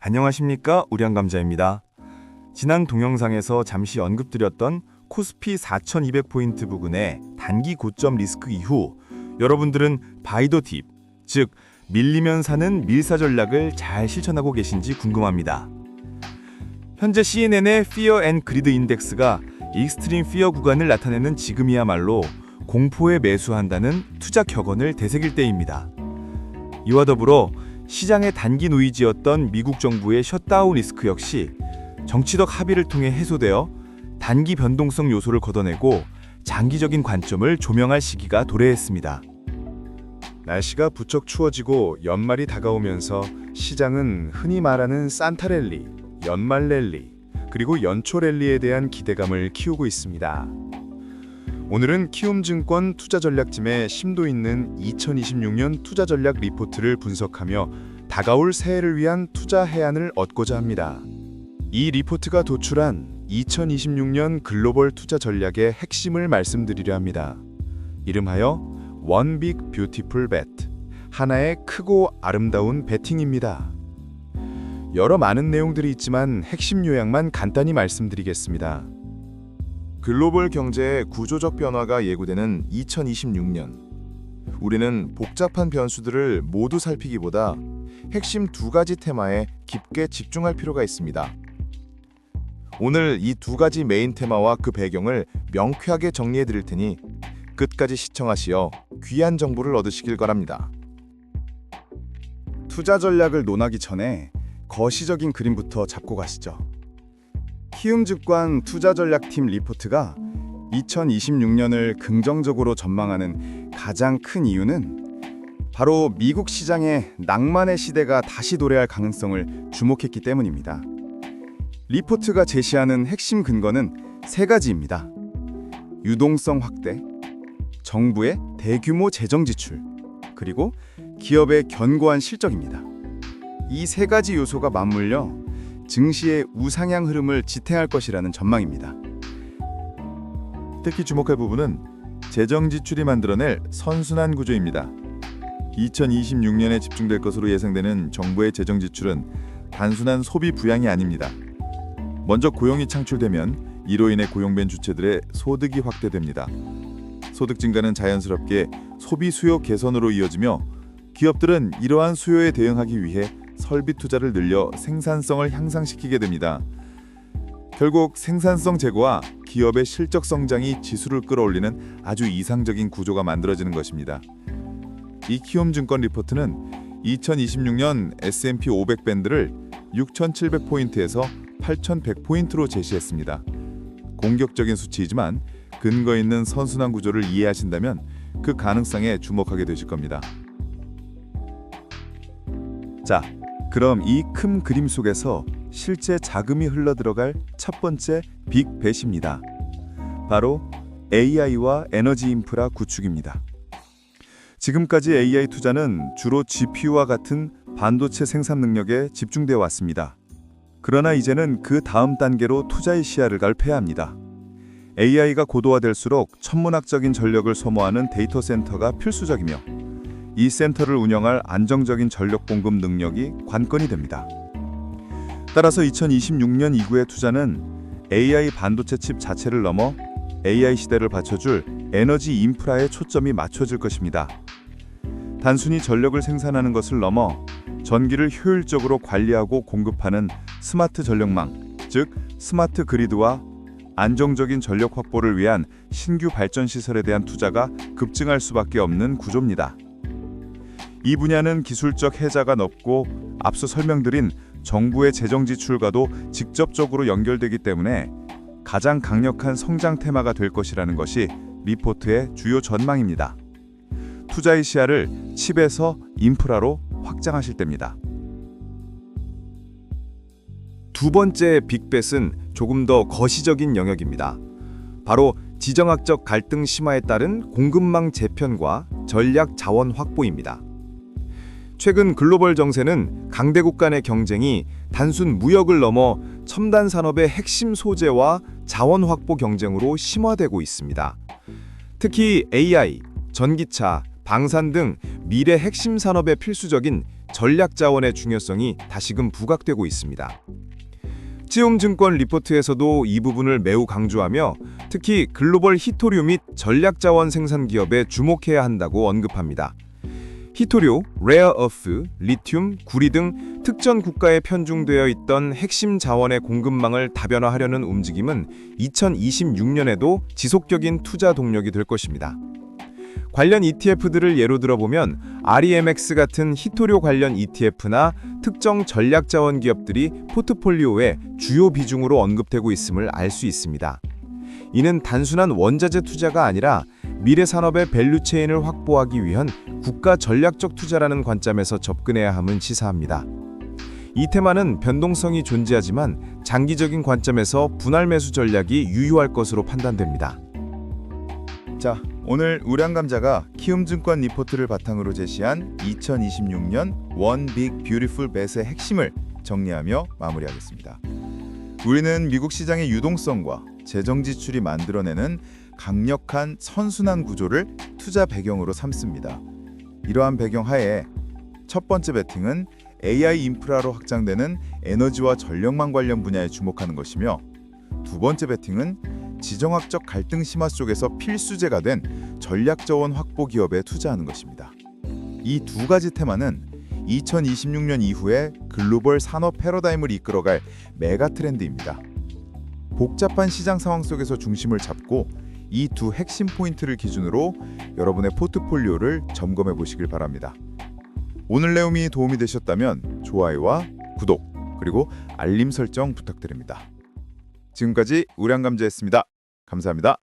안녕하십니까, 우량감자입니다. 지난 동영상에서 잠시 언급드렸던 코스피 4200포인트 부근의 단기 고점 리스크 이후 여러분들은 바이더 팁, 즉 밀리면 사는 밀사 전략을 잘 실천하고 계신지 궁금합니다. 현재 CNN의 Fear and Greed 인덱스가 익스트림 피어 구간을 나타내는 지금이야말로 공포에 매수한다는 투자 격언을 되새길 때입니다. 이와 더불어 시장의 단기 노이즈였던 미국 정부의 셧다운 리스크 역시 정치적 합의를 통해 해소되어 단기 변동성 요소를 걷어내고 장기적인 관점을 조명할 시기가 도래했습니다. 날씨가 부쩍 추워지고 연말이 다가오면서 시장은 흔히 말하는 산타 랠리, 연말 랠리, 그리고 연초 랠리에 대한 기대감을 키우고 있습니다. 오늘은 키움증권 투자전략팀의 심도 있는 2026년 투자전략 리포트를 분석하며 다가올 새해를 위한 투자 해안을 얻고자 합니다. 이 리포트가 도출한 2026년 글로벌 투자 전략의 핵심을 말씀드리려 합니다. 이름하여 One Big Beautiful Bet, 하나의 크고 아름다운 베팅입니다. 여러 많은 내용들이 있지만 핵심 요약만 간단히 말씀드리겠습니다. 글로벌 경제의 구조적 변화가 예고되는 2026년. 우리는 복잡한 변수들을 모두 살피기보다 핵심 두 가지 테마에 깊게 집중할 필요가 있습니다. 오늘 이 두 가지 메인 테마와 그 배경을 명쾌하게 정리해 드릴 테니 끝까지 시청하시어 귀한 정보를 얻으시길 바랍니다. 투자 전략을 논하기 전에 거시적인 그림부터 잡고 가시죠. 키움증권 투자전략팀 리포트가 2026년을 긍정적으로 전망하는 가장 큰 이유는 바로 미국 시장의 낭만의 시대가 다시 도래할 가능성을 주목했기 때문입니다. 리포트가 제시하는 핵심 근거는 세 가지입니다. 유동성 확대, 정부의 대규모 재정 지출, 그리고 기업의 견고한 실적입니다. 이 세 가지 요소가 맞물려 증시의 우상향 흐름을 지탱할 것이라는 전망입니다. 특히 주목할 부분은 재정 지출이 만들어낼 선순환 구조입니다. 2026년에 집중될 것으로 예상되는 정부의 재정 지출은 단순한 소비 부양이 아닙니다. 먼저 고용이 창출되면 이로 인해 고용된 주체들의 소득이 확대됩니다. 소득 증가는 자연스럽게 소비 수요 개선으로 이어지며 기업들은 이러한 수요에 대응하기 위해 설비 투자를 늘려 생산성을 향상시키게 됩니다. 결국 생산성 제고와 기업의 실적 성장이 지수를 끌어올리는 아주 이상적인 구조가 만들어지는 것입니다. 이 키움증권 리포트는 2026년 S&P 500 밴드를 6,700포인트에서 8,100포인트로 제시했습니다. 공격적인 수치이지만 근거 있는 선순환 구조를 이해하신다면 그 가능성에 주목하게 되실 겁니다. 자, 그럼 이 큰 그림 속에서 실제 자금이 흘러들어갈 첫 번째 빅벳입니다. 바로 AI와 에너지 인프라 구축입니다. 지금까지 AI 투자는 주로 GPU와 같은 반도체 생산 능력에 집중되어 왔습니다. 그러나 이제는 그 다음 단계로 투자의 시야를 넓혀야 합니다. AI가 고도화될수록 천문학적인 전력을 소모하는 데이터 센터가 필수적이며 이 센터를 운영할 안정적인 전력 공급 능력이 관건이 됩니다. 따라서 2026년 이후의 투자는 AI 반도체 칩 자체를 넘어 AI 시대를 받쳐줄 에너지 인프라에 초점이 맞춰질 것입니다. 단순히 전력을 생산하는 것을 넘어 전기를 효율적으로 관리하고 공급하는 스마트 전력망, 즉 스마트 그리드와 안정적인 전력 확보를 위한 신규 발전 시설에 대한 투자가 급증할 수밖에 없는 구조입니다. 이 분야는 기술적 혜자가 높고 앞서 설명드린 정부의 재정 지출과도 직접적으로 연결되기 때문에 가장 강력한 성장 테마가 될 것이라는 것이 리포트의 주요 전망입니다. 투자의 시야를 칩에서 인프라로 확장하실 때입니다. 두 번째 빅벳은 조금 더 거시적인 영역입니다. 바로 지정학적 갈등 심화에 따른 공급망 재편과 전략 자원 확보입니다. 최근 글로벌 정세는 강대국 간의 경쟁이 단순 무역을 넘어 첨단 산업의 핵심 소재와 자원 확보 경쟁으로 심화되고 있습니다. 특히 AI, 전기차, 방산 등 미래 핵심 산업에 필수적인 전략 자원의 중요성이 다시금 부각되고 있습니다. 치움증권 리포트에서도 이 부분을 매우 강조하며 특히 글로벌 히토류 및 전략 자원 생산 기업에 주목해야 한다고 언급합니다. 히토류, 레어 어스, 리튬, 구리 등 특정 국가에 편중되어 있던 핵심 자원의 공급망을 다변화하려는 움직임은 2026년에도 지속적인 투자 동력이 될 것입니다. 관련 ETF들을 예로 들어보면 REMX 같은 히토류 관련 ETF나 특정 전략 자원 기업들이 포트폴리오의 주요 비중으로 언급되고 있음을 알 수 있습니다. 이는 단순한 원자재 투자가 아니라 미래 산업의 밸류체인을 확보하기 위한 국가 전략적 투자라는 관점에서 접근해야 함을 시사합니다. 이 테마는 변동성이 존재하지만 장기적인 관점에서 분할 매수 전략이 유효할 것으로 판단됩니다. 자, 오늘 우량감자가 키움증권 리포트를 바탕으로 제시한 2026년 One Big Beautiful Bet의 핵심을 정리하며 마무리하겠습니다. 우리는 미국 시장의 유동성과 재정 지출이 만들어내는 강력한 선순환 구조를 투자 배경으로 삼습니다. 이러한 배경 하에 첫 번째 베팅은 AI 인프라로 확장되는 에너지와 전력망 관련 분야에 주목하는 것이며, 두 번째 베팅은 지정학적 갈등 심화 속에서 필수제가 된 전략 자원 확보 기업에 투자하는 것입니다. 이 두 가지 테마는 2026년 이후에 글로벌 산업 패러다임을 이끌어갈 메가 트렌드입니다. 복잡한 시장 상황 속에서 중심을 잡고 이 두 핵심 포인트를 기준으로 여러분의 포트폴리오를 점검해 보시길 바랍니다. 오늘 내용이 도움이 되셨다면 좋아요와 구독, 그리고 알림 설정 부탁드립니다. 지금까지 우량감자였습니다. 감사합니다.